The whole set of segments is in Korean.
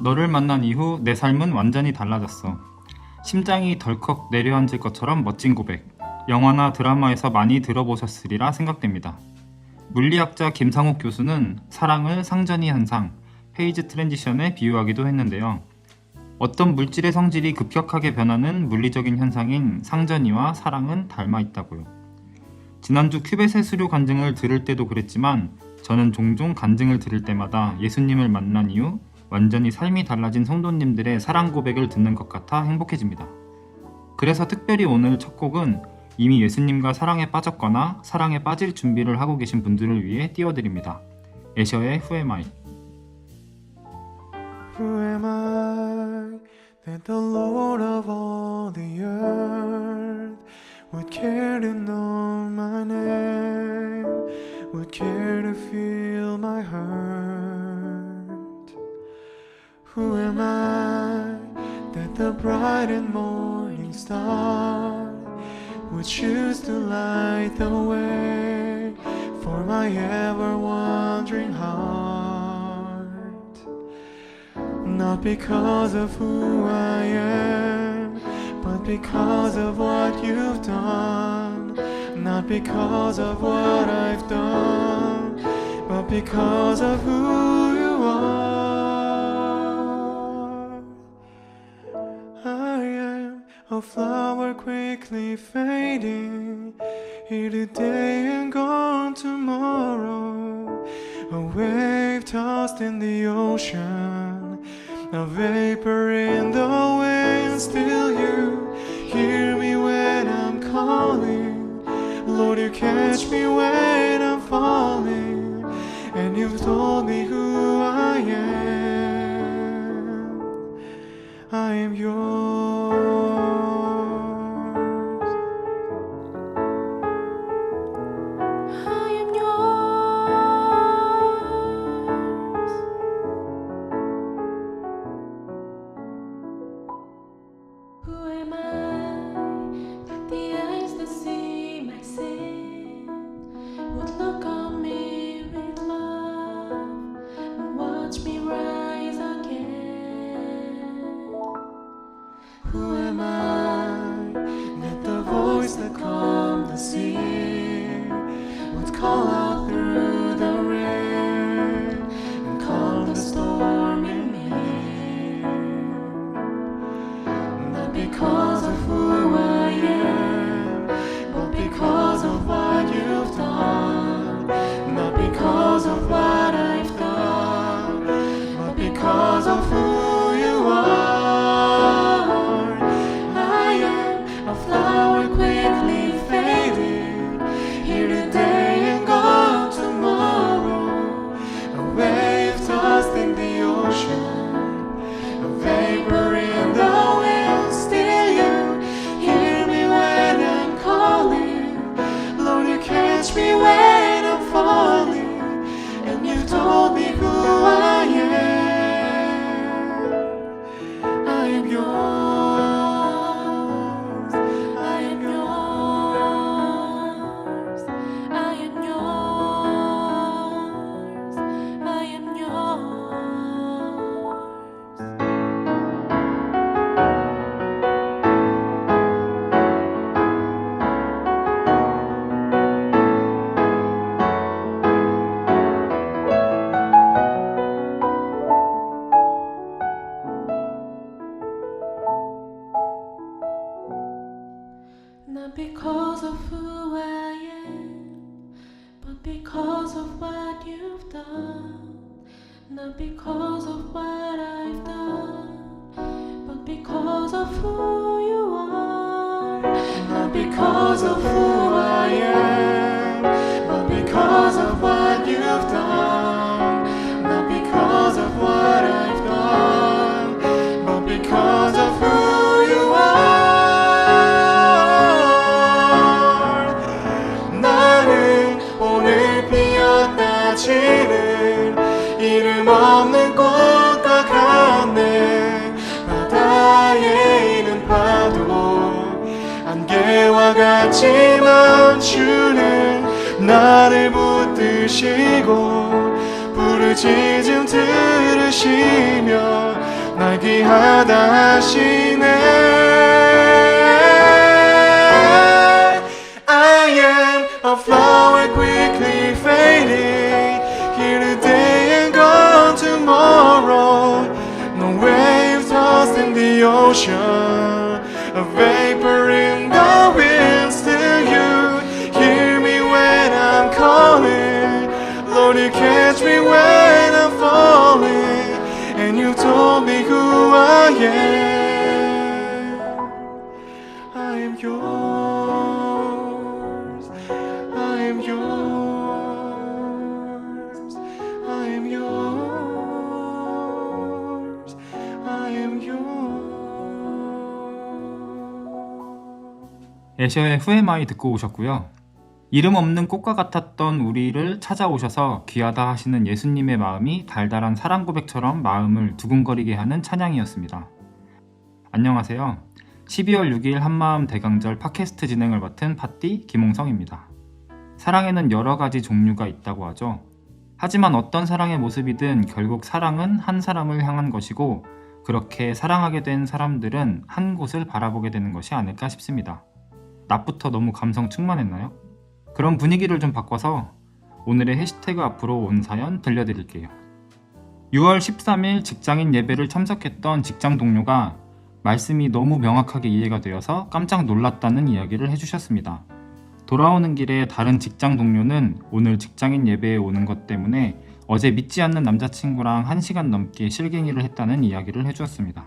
너를 만난 이후 내 삶은 완전히 달라졌어. 심장이 덜컥 내려앉을 것처럼 멋진 고백. 영화나 드라마에서 많이 들어보셨으리라 생각됩니다. 물리학자 김상욱 교수는 사랑을 상전이 현상, 페이지 트랜지션에 비유하기도 했는데요. 어떤 물질의 성질이 급격하게 변하는 물리적인 현상인 상전이와 사랑은 닮아 있다고요. 지난주 큐벳의 수료 간증을 들을 때도 그랬지만 저는 종종 간증을 들을 때마다 예수님을 만난 이후 완전히 삶이 달라진 성도님들의 사랑 고백을 듣는 것 같아 행복해집니다. 그래서 특별히 오늘 첫 곡은 이미 예수님과 사랑에 빠졌거나 사랑에 빠질 준비를 하고 계신 분들을 위해 띄워드립니다. 애셔의 Who Am I? Who am I that the Lord of all the earth would care to know my name, would care to feel my hurt? Who am I that the bright and morning star would choose to light the way for my ever-wandering heart? Not because of who I am, but because of what you've done. Not because of what I've done, but because of who you are. I am a flower quickly fading, here today and gone tomorrow. A wave tossed in the ocean, a vapor in the wind. Still you hear me when I'm calling. Lord, you catch me when I'm falling, and you've told me who I am. I am yours. I am yours. Who am I that the eyes that see my sin would look on me with love and watch me rise again? Who am I that the voice that calmed the sea would call out through the rain and calm the storm in me? Not because of who I am, but because of what you've done. Not because of what I've done, but because of who you are. I am a flower quickly fading, here today and gone tomorrow. A wave tossed in the ocean, a vapor in the wind. Still you hear me when I'm calling. Lord, you catch me when I'm falling, and you told me who I am. I am yours. I am yours. I am yours. I am yours. Not because of who I am, but because of what you've done. Not because of what I've done, but because of who you are. Not because of who I am, but because of what you've done. Not because of what I've done, but because of who you are. 나는 오늘 피었다 지는 이름 없는 꽃과 같네. 바다에 있는 파도 안개와 같지만 주는 나를 붙드시고 부르짖음 들으시며 날 귀하다 하시네. I am a flower quickly fading, here today and gone tomorrow. No waves tossed in the ocean, a vapor in the wind. Still you hear me when I'm calling. Lord, you catch me when I'm falling, and you told me who I am. I am yours, I am yours, I am yours, I am yours. 애셔의 Who Am I 듣고 오셨고요. 이름 없는 꽃과 같았던 우리를 찾아오셔서 귀하다 하시는 예수님의 마음이 달달한 사랑 고백처럼 마음을 두근거리게 하는 찬양이었습니다. 안녕하세요. 12월 6일 한마음 대강절 팟캐스트 진행을 맡은 팟띠 김홍성입니다. 사랑에는 여러 가지 종류가 있다고 하죠. 하지만 어떤 사랑의 모습이든 결국 사랑은 한 사람을 향한 것이고, 그렇게 사랑하게 된 사람들은 한 곳을 바라보게 되는 것이 아닐까 싶습니다. 낮부터 너무 감성 충만했나요? 그런 분위기를 좀 바꿔서 오늘의 해시태그 앞으로 온 사연 들려드릴게요. 6월 13일 직장인 예배를 참석했던 직장 동료가 말씀이 너무 명확하게 이해가 되어서 깜짝 놀랐다는 이야기를 해주셨습니다. 돌아오는 길에 다른 직장 동료는 오늘 직장인 예배에 오는 것 때문에 어제 믿지 않는 남자친구랑 1시간 넘게 실갱이를 했다는 이야기를 해주었습니다.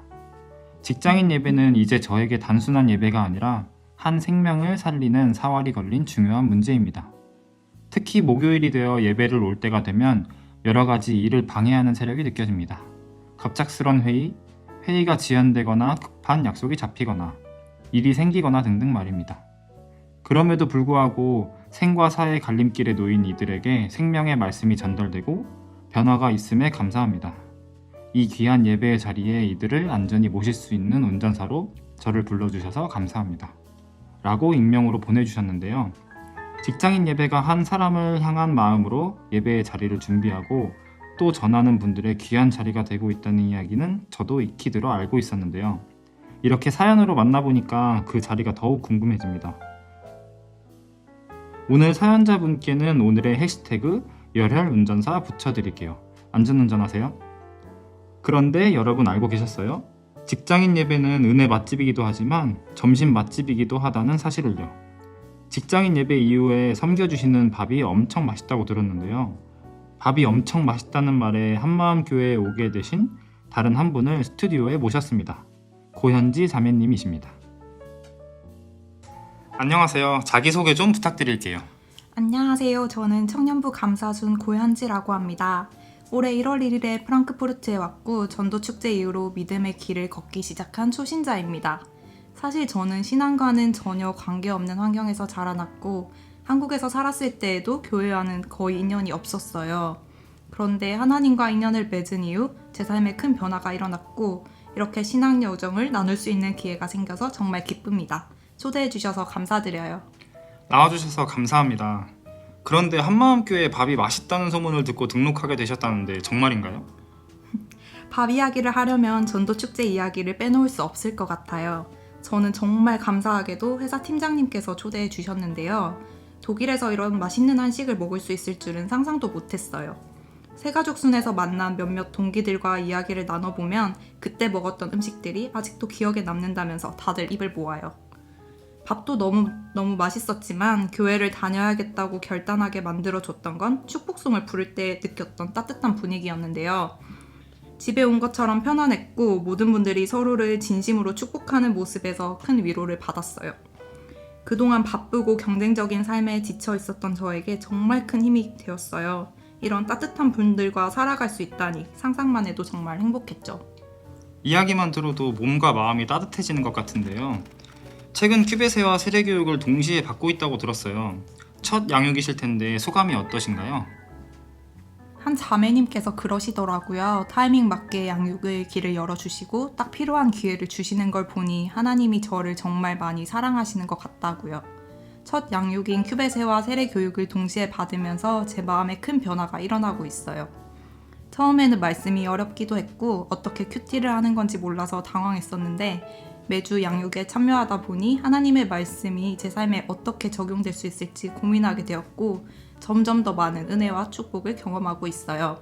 직장인 예배는 이제 저에게 단순한 예배가 아니라 한 생명을 살리는 사활이 걸린 중요한 문제입니다. 특히 목요일이 되어 예배를 올 때가 되면 여러 가지 일을 방해하는 세력이 느껴집니다. 갑작스런 회의가 지연되거나 급한 약속이 잡히거나 일이 생기거나 등등 말입니다. 그럼에도 불구하고 생과 사의 갈림길에 놓인 이들에게 생명의 말씀이 전달되고 변화가 있음에 감사합니다. 이 귀한 예배의 자리에 이들을 안전히 모실 수 있는 운전사로 저를 불러주셔서 감사합니다. 라고 익명으로 보내주셨는데요. 직장인 예배가 한 사람을 향한 마음으로 예배의 자리를 준비하고 또 전하는 분들의 귀한 자리가 되고 있다는 이야기는 저도 익히 들어 알고 있었는데요. 이렇게 사연으로 만나보니까 그 자리가 더욱 궁금해집니다. 오늘 사연자분께는 오늘의 해시태그 열혈 운전사 붙여드릴게요. 안전운전하세요. 그런데 여러분 알고 계셨어요? 직장인 예배는 은혜 맛집이기도 하지만 점심 맛집이기도 하다는 사실을요. 직장인 예배 이후에 섬겨주시는 밥이 엄청 맛있다고 들었는데요. 밥이 엄청 맛있다는 말에 한마음교회에 오게 되신 다른 한 분을 스튜디오에 모셨습니다. 고현지 자매님이십니다. 안녕하세요. 자기소개 좀 부탁드릴게요. 안녕하세요. 저는 청년부 감사준 고현지라고 합니다. 올해 1월 1일에 프랑크푸르트에 왔고 전도축제 이후로 믿음의 길을 걷기 시작한 초신자입니다. 사실 저는 신앙과는 전혀 관계없는 환경에서 자라났고 한국에서 살았을 때에도 교회와는 거의 인연이 없었어요. 그런데 하나님과 인연을 맺은 이후 제 삶에 큰 변화가 일어났고 이렇게 신앙 여정을 나눌 수 있는 기회가 생겨서 정말 기쁩니다. 초대해 주셔서 감사드려요. 나와주셔서 감사합니다. 그런데 한마음교회 밥이 맛있다는 소문을 듣고 등록하게 되셨다는데 정말인가요? 밥 이야기를 하려면 전도축제 이야기를 빼놓을 수 없을 것 같아요. 저는 정말 감사하게도 회사 팀장님께서 초대해 주셨는데요. 독일에서 이런 맛있는 한식을 먹을 수 있을 줄은 상상도 못했어요. 새가족순에서 만난 몇몇 동기들과 이야기를 나눠보면 그때 먹었던 음식들이 아직도 기억에 남는다면서 다들 입을 모아요. 밥도 너무 맛있었지만 교회를 다녀야겠다고 결단하게 만들어줬던 건 축복송을 부를 때 느꼈던 따뜻한 분위기였는데요. 집에 온 것처럼 편안했고 모든 분들이 서로를 진심으로 축복하는 모습에서 큰 위로를 받았어요. 그동안 바쁘고 경쟁적인 삶에 지쳐 있었던 저에게 정말 큰 힘이 되었어요. 이런 따뜻한 분들과 살아갈 수 있다니 상상만 해도 정말 행복했죠. 이야기만 들어도 몸과 마음이 따뜻해지는 것 같은데요. 최근 큐베세와 세례교육을 동시에 받고 있다고 들었어요. 첫 양육이실 텐데 소감이 어떠신가요? 한 자매님께서 그러시더라고요. 타이밍 맞게 양육의 길을 열어주시고 딱 필요한 기회를 주시는 걸 보니 하나님이 저를 정말 많이 사랑하시는 것 같다고요. 첫 양육인 큐베세와 세례교육을 동시에 받으면서 제 마음에 큰 변화가 일어나고 있어요. 처음에는 말씀이 어렵기도 했고 어떻게 큐티를 하는 건지 몰라서 당황했었는데 매주 양육에 참여하다 보니 하나님의 말씀이 제 삶에 어떻게 적용될 수 있을지 고민하게 되었고 점점 더 많은 은혜와 축복을 경험하고 있어요.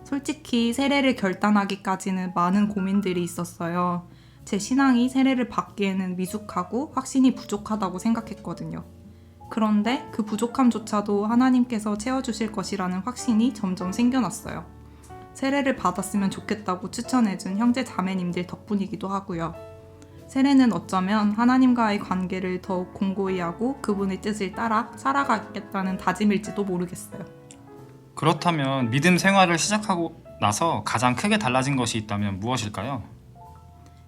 솔직히 세례를 결단하기까지는 많은 고민들이 있었어요. 제 신앙이 세례를 받기에는 미숙하고 확신이 부족하다고 생각했거든요. 그런데 그 부족함조차도 하나님께서 채워주실 것이라는 확신이 점점 생겨났어요. 세례를 받았으면 좋겠다고 추천해준 형제 자매님들 덕분이기도 하고요. 세례는 어쩌면 하나님과의 관계를 더욱 공고히 하고 그분의 뜻을 따라 살아가겠다는 다짐일지도 모르겠어요. 그렇다면 믿음 생활을 시작하고 나서 가장 크게 달라진 것이 있다면 무엇일까요?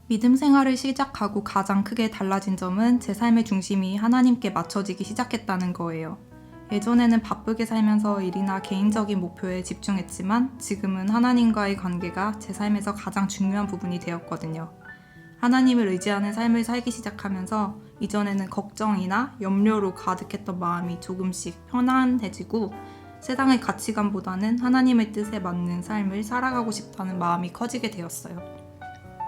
믿음 생활을 시작하고 가장 크게 달라진 점은 제 삶의 중심이 하나님께 맞춰지기 시작했다는 거예요. 예전에는 바쁘게 살면서 일이나 개인적인 목표에 집중했지만 지금은 하나님과의 관계가 제 삶에서 가장 중요한 부분이 되었거든요. 하나님을 의지하는 삶을 살기 시작하면서 이전에는 걱정이나 염려로 가득했던 마음이 조금씩 편안해지고 세상의 가치관보다는 하나님의 뜻에 맞는 삶을 살아가고 싶다는 마음이 커지게 되었어요.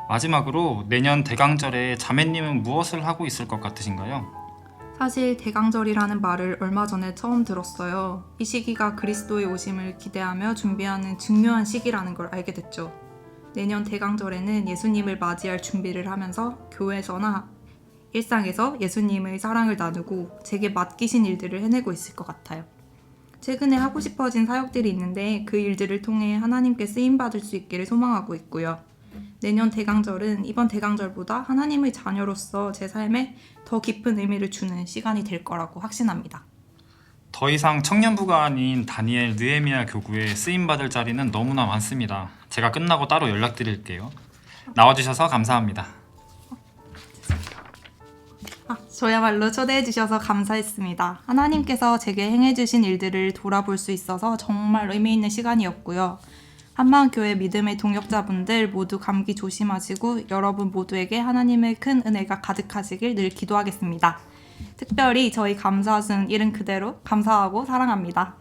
마지막으로 내년 대강절에 자매님은 무엇을 하고 있을 것 같으신가요? 사실 대강절이라는 말을 얼마 전에 처음 들었어요. 이 시기가 그리스도의 오심을 기대하며 준비하는 중요한 시기라는 걸 알게 됐죠. 내년 대강절에는 예수님을 맞이할 준비를 하면서 교회에서나 일상에서 예수님의 사랑을 나누고 제게 맡기신 일들을 해내고 있을 것 같아요. 최근에 하고 싶어진 사역들이 있는데 그 일들을 통해 하나님께 쓰임받을 수 있기를 소망하고 있고요. 내년 대강절은 이번 대강절보다 하나님의 자녀로서 제 삶에 더 깊은 의미를 주는 시간이 될 거라고 확신합니다. 더 이상 청년부가 아닌 다니엘 느헤미야 교구에 쓰임받을 자리는 너무나 많습니다. 제가 끝나고 따로 연락드릴게요. 나와주셔서 감사합니다. 저야말로 초대해 주셔서 감사했습니다. 하나님께서 제게 행해 주신 일들을 돌아볼 수 있어서 정말 의미 있는 시간이었고요. 한마음교회 믿음의 동역자분들 모두 감기 조심하시고 여러분 모두에게 하나님의 큰 은혜가 가득하시길 늘 기도하겠습니다. 특별히 저희 감사순 이름 그대로 감사하고 사랑합니다.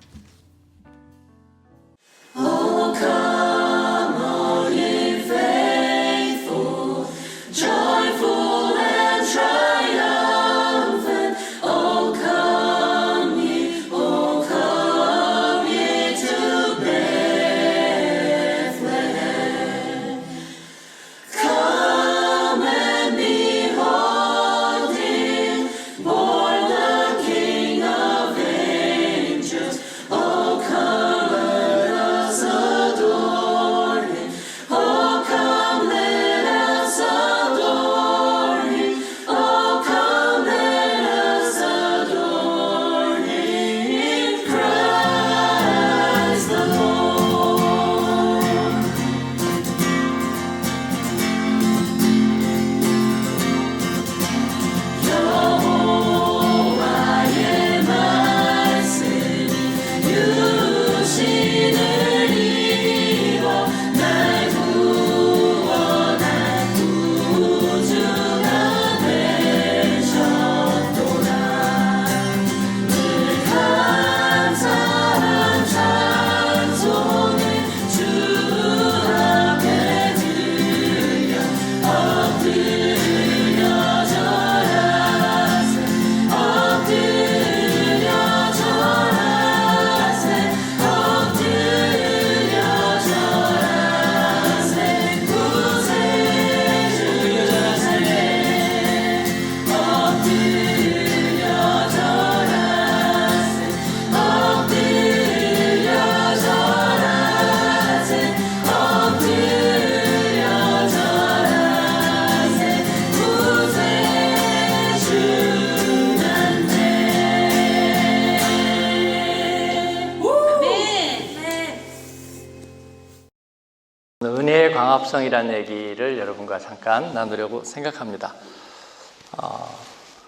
은혜의 광합성이라는 얘기를 여러분과 잠깐 나누려고 생각합니다.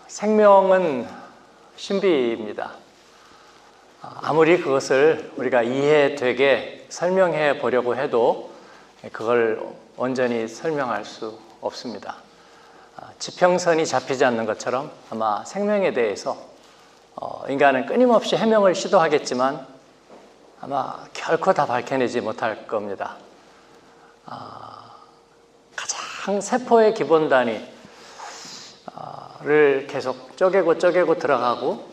생명은 신비입니다. 아무리 그것을 우리가 이해되게 설명해 보려고 해도 그걸 온전히 설명할 수 없습니다. 지평선이 잡히지 않는 것처럼 아마 생명에 대해서 인간은 끊임없이 해명을 시도하겠지만 아마 결코 다 밝혀내지 못할 겁니다. 가장 세포의 기본 단위를 계속 쪼개고 들어가고,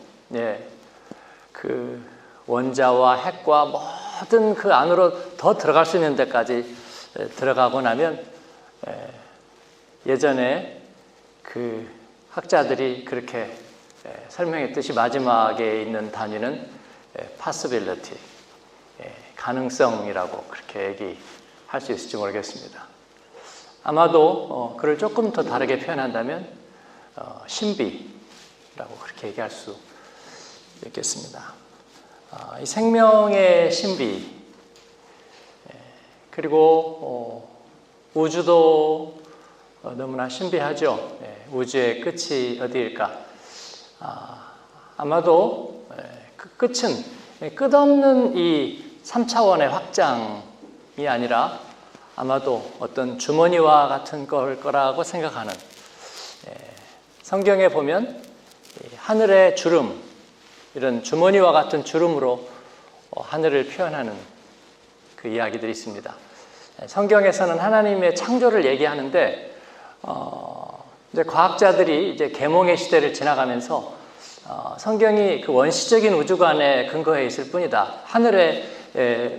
그 원자와 핵과 모든 그 안으로 더 들어갈 수 있는 데까지 들어가고 나면, 예전에 그 학자들이 그렇게 설명했듯이 마지막에 있는 단위는 possibility, 가능성이라고 그렇게 얘기할 수 있을지 모르겠습니다. 아마도 그를 조금 더 다르게 표현한다면 신비라고 그렇게 얘기할 수 있겠습니다. 이 생명의 신비, 그리고 우주도 너무나 신비하죠. 우주의 끝이 어디일까? 아마도 그 끝은 끝없는 이 3차원의 확장이 아니라 아마도 어떤 주머니와 같은 걸 거라고 생각하는, 성경에 보면 하늘의 주름, 이런 주머니와 같은 주름으로 하늘을 표현하는 그 이야기들이 있습니다. 성경에서는 하나님의 창조를 얘기하는데, 이제 과학자들이 이제 계몽의 시대를 지나가면서 성경이 그 원시적인 우주관에 근거해 있을 뿐이다. 하늘에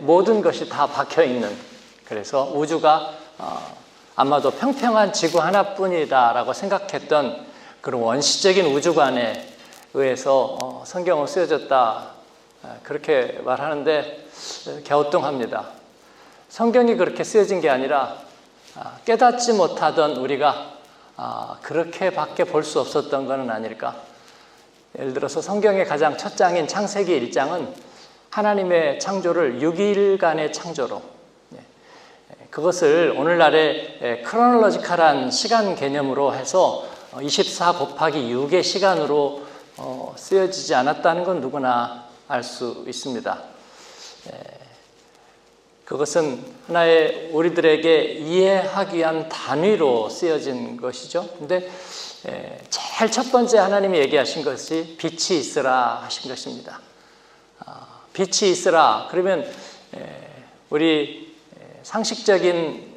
모든 것이 다 박혀 있는, 그래서 우주가 아마도 평평한 지구 하나뿐이다라고 생각했던 그런 원시적인 우주관에 의해서 성경은 쓰여졌다, 그렇게 말하는데 갸우뚱합니다. 성경이 그렇게 쓰여진 게 아니라 깨닫지 못하던 우리가 그렇게밖에 볼 수 없었던 것은 아닐까. 예를 들어서 성경의 가장 첫 장인 창세기 1장은 하나님의 창조를 6일간의 창조로, 그것을 오늘날의 크로놀로지컬한 시간 개념으로 해서 24 곱하기 6의 시간으로 쓰여지지 않았다는 건 누구나 알 수 있습니다. 그것은 하나의 우리들에게 이해하기 위한 단위로 쓰여진 것이죠. 근데 제일 첫 번째 하나님이 얘기하신 것이 빛이 있으라 하신 것입니다. 빛이 있으라 그러면 우리 상식적인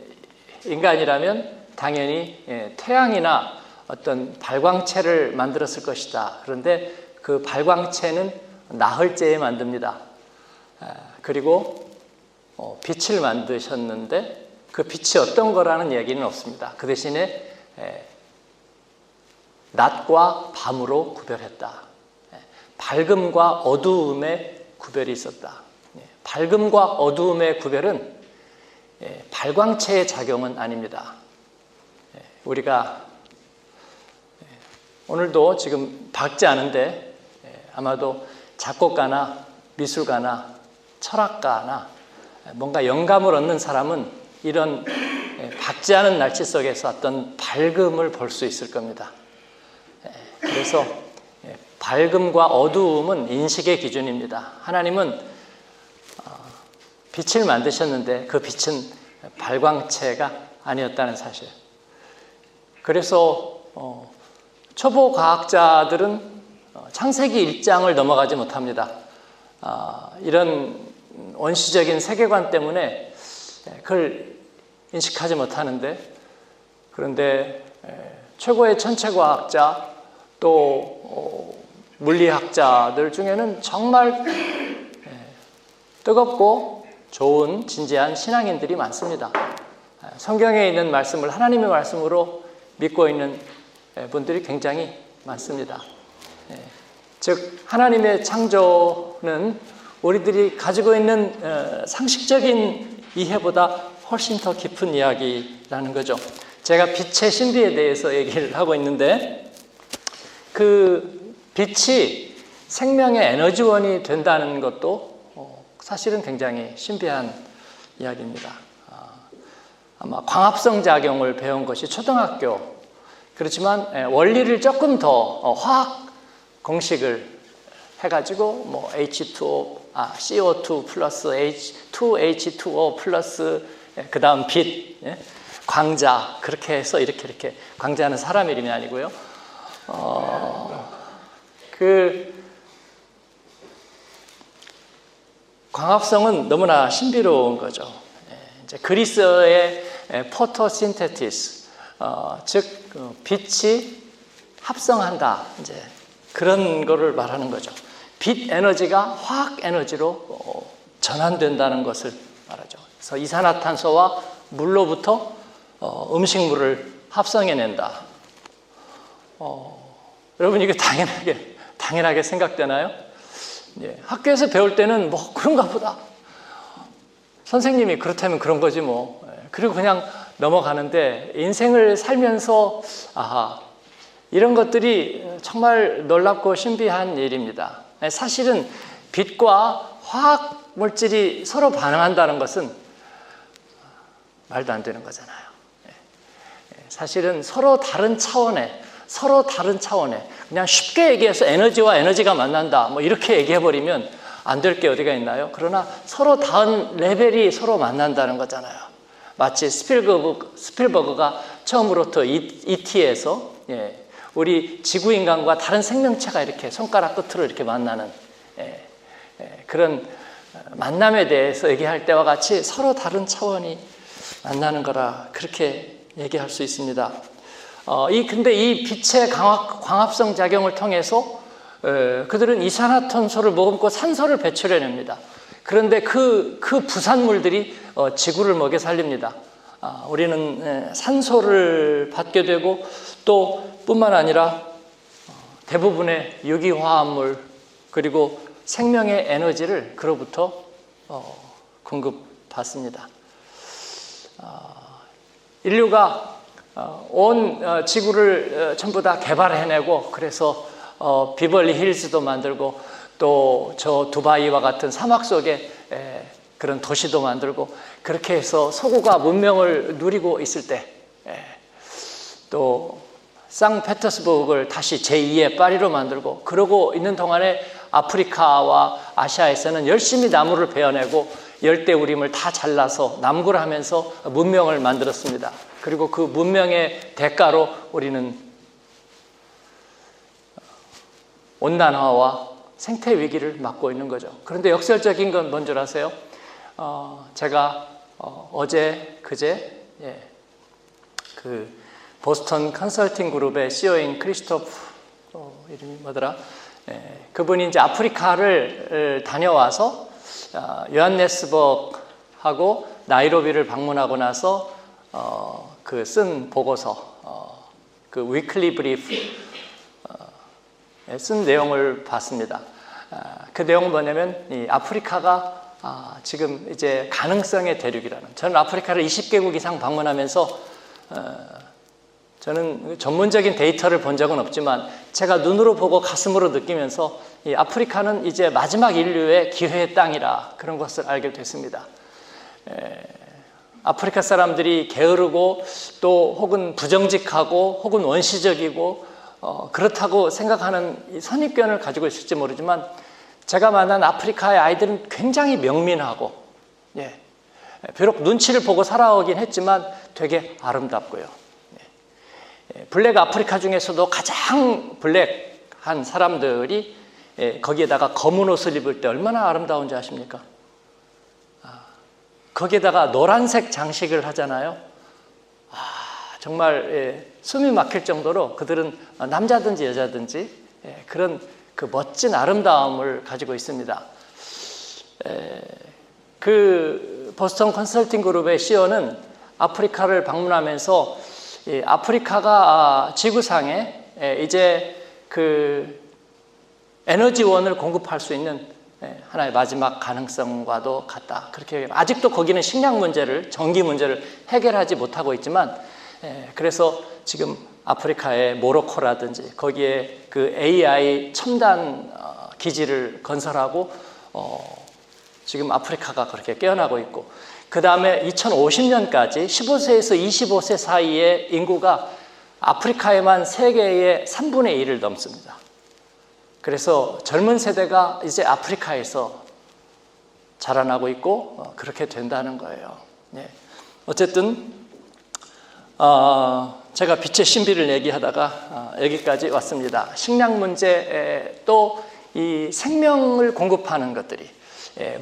인간이라면 당연히 태양이나 어떤 발광체를 만들었을 것이다. 그런데 그 발광체는 나흘째에 만듭니다. 그리고 빛을 만드셨는데 그 빛이 어떤 거라는 얘기는 없습니다. 그 대신에 낮과 밤으로 구별했다. 밝음과 어두움의 구별이 있었다. 밝음과 어두움의 구별은 발광체의 작용은 아닙니다. 우리가 오늘도 지금 밝지 않은데 아마도 작곡가나 미술가나 철학가나 뭔가 영감을 얻는 사람은 이런 밝지 않은 날씨 속에서 어떤 밝음을 볼 수 있을 겁니다. 그래서 밝음과 어두움은 인식의 기준입니다. 하나님은 빛을 만드셨는데 그 빛은 발광체가 아니었다는 사실. 그래서 초보 과학자들은 창세기 1장을 넘어가지 못합니다. 이런 원시적인 세계관 때문에 그걸 인식하지 못하는데, 그런데 최고의 천체과학자 또 물리학자들 중에는 정말 뜨겁고 좋은 진지한 신앙인들이 많습니다. 성경에 있는 말씀을 하나님의 말씀으로 믿고 있는 분들이 굉장히 많습니다. 즉 하나님의 창조는 우리들이 가지고 있는 상식적인 이해보다 훨씬 더 깊은 이야기라는 거죠. 제가 빛의 신비에 대해서 얘기를 하고 있는데, 그 빛이 생명의 에너지원이 된다는 것도 사실은 굉장히 신비한 이야기입니다. 아마 광합성 작용을 배운 것이 초등학교, 그렇지만 원리를 조금 더 화학 공식을 해가지고 뭐 CO2 플러스 H2H2O 플러스 그 다음 빛, 광자, 그렇게 해서 이렇게 광자는 사람 이름이 아니고요. 그 광합성은 너무나 신비로운 거죠. 이제 그리스어의 포토신테시스, 즉 빛이 합성한다, 이제 그런 거를 말하는 거죠. 빛 에너지가 화학 에너지로 전환된다는 것을 말하죠. 그래서 이산화탄소와 물로부터 음식물을 합성해낸다. 여러분 이게 당연하게 생각되나요? 예, 학교에서 배울 때는 뭐 그런가 보다. 선생님이 그렇다면 그런 거지 뭐. 그리고 그냥 넘어가는데 인생을 살면서 이런 것들이 정말 놀랍고 신비한 일입니다. 사실은 빛과 화학 물질이 서로 반응한다는 것은 말도 안 되는 거잖아요. 사실은 서로 다른 차원에 그냥 쉽게 얘기해서 에너지와 에너지가 만난다 뭐 이렇게 얘기해버리면 안 될 게 어디가 있나요? 그러나 서로 다른 레벨이 서로 만난다는 거잖아요. 마치 스필버그가 처음으로부터 E.T.에서 우리 지구인간과 다른 생명체가 이렇게 손가락 끝으로 이렇게 만나는 그런 만남에 대해서 얘기할 때와 같이 서로 다른 차원이 만나는 거라 그렇게 얘기할 수 있습니다. 근데 이 빛의 광합성 작용을 통해서 그들은 이산화탄소를 머금고 산소를 배출해냅니다. 그런데 그 부산물들이 지구를 먹여 살립니다. 우리는 산소를 받게 되고 또 뿐만 아니라 대부분의 유기화합물 그리고 생명의 에너지를 그로부터 공급받습니다. 인류가 온 지구를 전부 다 개발해내고 그래서 비벌리 힐즈도 만들고 또 저 두바이와 같은 사막 속에 그런 도시도 만들고 그렇게 해서 서구가 문명을 누리고 있을 때 또 상페터스부르크를 다시 제2의 파리로 만들고 그러고 있는 동안에 아프리카와 아시아에서는 열심히 나무를 베어내고 열대우림을 다 잘라서 남구를 하면서 문명을 만들었습니다. 그리고 그 문명의 대가로 우리는 온난화와 생태 위기를 맞고 있는 거죠. 그런데 역설적인 건 뭔 줄 아세요? 제가 어제 그제 그 보스턴 컨설팅 그룹의 CEO인 크리스토프 이름이 뭐더라? 그분이 이제 아프리카를 다녀와서 요하네스버그하고 나이로비를 방문하고 나서 그 쓴 보고서 그 위클리 브리프 쓴 내용을 봤습니다. 그 내용은 뭐냐면 이 아프리카가 지금 이제 가능성의 대륙이라는. 저는 아프리카를 20개국 이상 방문하면서 저는 전문적인 데이터를 본 적은 없지만 제가 눈으로 보고 가슴으로 느끼면서 이 아프리카는 이제 마지막 인류의 기회의 땅이라 그런 것을 알게 됐습니다. 아프리카 사람들이 게으르고 또 혹은 부정직하고 혹은 원시적이고 그렇다고 생각하는 이 선입견을 가지고 있을지 모르지만 제가 만난 아프리카의 아이들은 굉장히 명민하고 비록 눈치를 보고 살아오긴 했지만 되게 아름답고요. 블랙 아프리카 중에서도 가장 블랙한 사람들이 거기에다가 검은 옷을 입을 때 얼마나 아름다운지 아십니까? 거기에다가 노란색 장식을 하잖아요. 정말 숨이 막힐 정도로 그들은 남자든지 여자든지 그런 그 멋진 아름다움을 가지고 있습니다. 그 보스턴 컨설팅 그룹의 CEO는 아프리카를 방문하면서 아프리카가 지구상에 이제 그 에너지원을 공급할 수 있는 하나의 마지막 가능성과도 같다. 그렇게 아직도 거기는 식량 문제를, 전기 문제를 해결하지 못하고 있지만 그래서 지금 아프리카의 모로코라든지 거기에 그 AI 첨단 기지를 건설하고 지금 아프리카가 그렇게 깨어나고 있고 그 다음에 2050년까지 15세에서 25세 사이의 인구가 아프리카에만 세계의 3분의 1을 넘습니다. 그래서 젊은 세대가 이제 아프리카에서 자라나고 있고 그렇게 된다는 거예요. 어쨌든 제가 빛의 신비를 얘기하다가 여기까지 왔습니다. 식량 문제 또 이 생명을 공급하는 것들이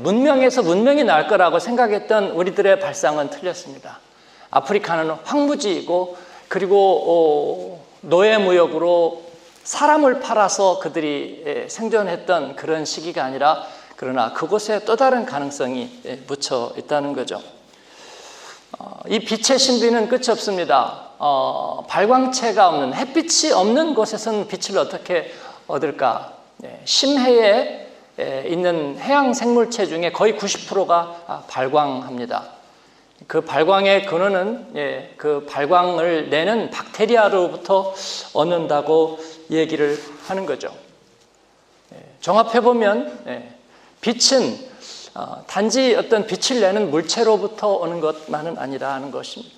문명에서 문명이 날 거라고 생각했던 우리들의 발상은 틀렸습니다. 아프리카는 황무지이고 그리고 노예무역으로 사람을 팔아서 그들이 생존했던 그런 시기가 아니라 그러나 그곳에 또 다른 가능성이 묻혀 있다는 거죠. 이 빛의 신비는 끝이 없습니다. 발광체가 없는 햇빛이 없는 곳에서는 빛을 어떻게 얻을까? 심해에 있는 해양 생물체 중에 거의 90%가 발광합니다. 그 발광의 근원은 그 발광을 내는 박테리아로부터 얻는다고 얘기를 하는 거죠. 종합해보면 빛은 단지 어떤 빛을 내는 물체로부터 오는 것만은 아니라는 것입니다.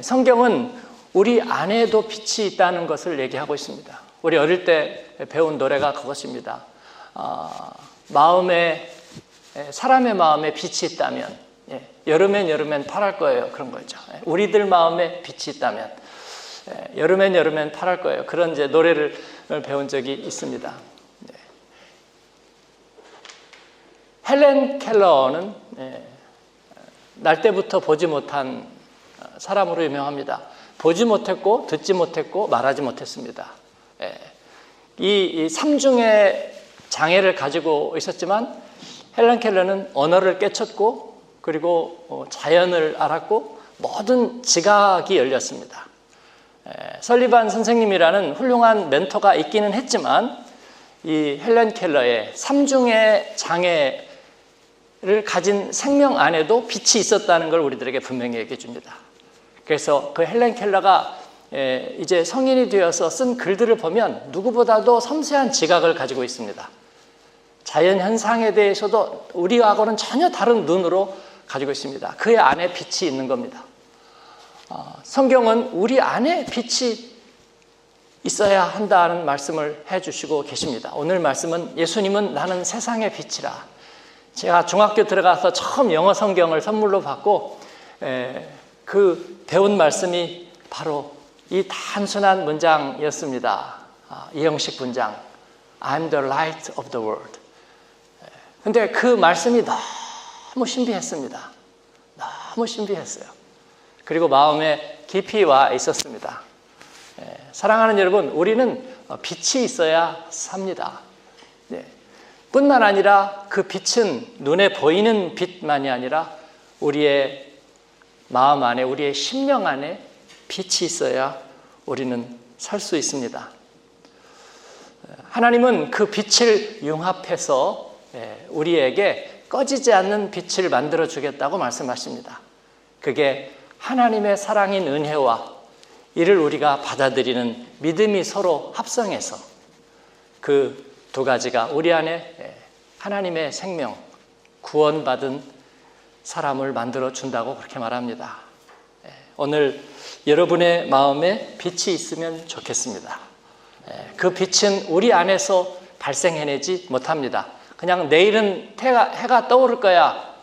성경은 우리 안에도 빛이 있다는 것을 얘기하고 있습니다. 우리 어릴 때 배운 노래가 그것입니다. 사람의 마음에 빛이 있다면 여름엔 파랄 거예요. 그런 거죠. 우리들 마음에 빛이 있다면 여름엔 파랄 거예요. 그런 이제 노래를 배운 적이 있습니다. 헬렌 켈러는 날 때부터 보지 못한 사람으로 유명합니다. 보지 못했고 듣지 못했고 말하지 못했습니다. 이 삼중의 장애를 가지고 있었지만 헬렌 켈러는 언어를 깨쳤고 그리고 자연을 알았고 모든 지각이 열렸습니다. 설리반 선생님이라는 훌륭한 멘토가 있기는 했지만 이 헬렌 켈러의 삼중의 장애를 가진 생명 안에도 빛이 있었다는 걸 우리들에게 분명히 얘기해 줍니다. 그래서 그 헬렌 켈러가 이제 성인이 되어서 쓴 글들을 보면 누구보다도 섬세한 지각을 가지고 있습니다. 자연 현상에 대해서도 우리하고는 전혀 다른 눈으로 가지고 있습니다. 그의 안에 빛이 있는 겁니다. 성경은 우리 안에 빛이 있어야 한다는 말씀을 해주시고 계십니다. 오늘 말씀은 예수님은 나는 세상의 빛이라. 제가 중학교 들어가서 처음 영어 성경을 선물로 받고 그 배운 말씀이 바로 이 단순한 문장이었습니다. 이형식 문장 I'm the light of the world. 근데 그 말씀이 너무 신비했습니다. 너무 신비했어요. 그리고 마음에 깊이 와 있었습니다. 사랑하는 여러분, 우리는 빛이 있어야 삽니다. 뿐만 아니라 그 빛은 눈에 보이는 빛만이 아니라 우리의 마음 안에, 우리의 심령 안에 빛이 있어야 우리는 살 수 있습니다. 하나님은 그 빛을 융합해서 우리에게 꺼지지 않는 빛을 만들어 주겠다고 말씀하십니다. 그게 하나님의 사랑인 은혜와 이를 우리가 받아들이는 믿음이 서로 합성해서 그 두 가지가 우리 안에 하나님의 생명, 구원받은 사람을 만들어 준다고 그렇게 말합니다. 오늘 여러분의 마음에 빛이 있으면 좋겠습니다. 그 빛은 우리 안에서 발생해내지 못합니다. 그냥 내일은 해가 떠오를 거야.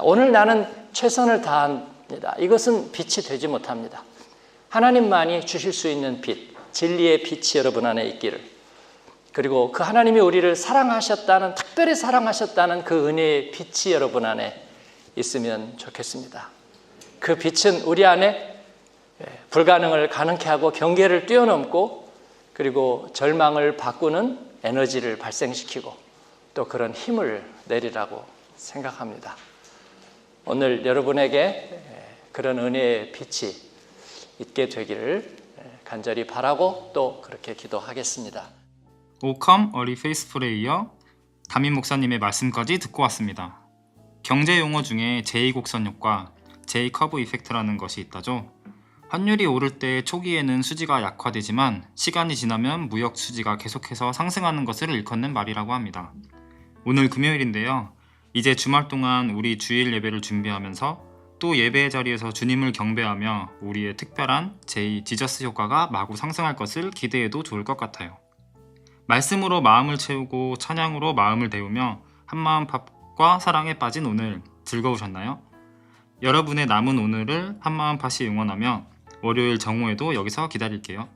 오늘 나는 최선을 다합니다. 이것은 빛이 되지 못합니다. 하나님만이 주실 수 있는 빛, 진리의 빛이 여러분 안에 있기를. 그리고 그 하나님이 우리를 사랑하셨다는, 특별히 사랑하셨다는 그 은혜의 빛이 여러분 안에 있으면 좋겠습니다. 그 빛은 우리 안에 불가능을 가능케 하고 경계를 뛰어넘고 그리고 절망을 바꾸는 에너지를 발생시키고 또 그런 힘을 내리라고 생각합니다. 오늘 여러분에게 그런 은혜의 빛이 있게 되기를 간절히 바라고 또 그렇게 기도하겠습니다. 오컴 어리 페이스풀에 이어 담임 목사님의 말씀까지 듣고 왔습니다. 경제 용어 중에 제2곡선효과, J-커브 이펙트라는 것이 있다죠. 환율이 오를 때 초기에는 수지가 약화되지만 시간이 지나면 무역 수지가 계속해서 상승하는 것을 일컫는 말이라고 합니다. 오늘 금요일인데요. 이제 주말 동안 우리 주일 예배를 준비하면서 또 예배의 자리에서 주님을 경배하며 우리의 특별한 제2지저스 효과가 마구 상승할 것을 기대해도 좋을 것 같아요. 말씀으로 마음을 채우고 찬양으로 마음을 데우며 한마음 팝과 사랑에 빠진 오늘 즐거우셨나요? 여러분의 남은 오늘을 한마음 팥이 응원하며 월요일 정오에도 여기서 기다릴게요.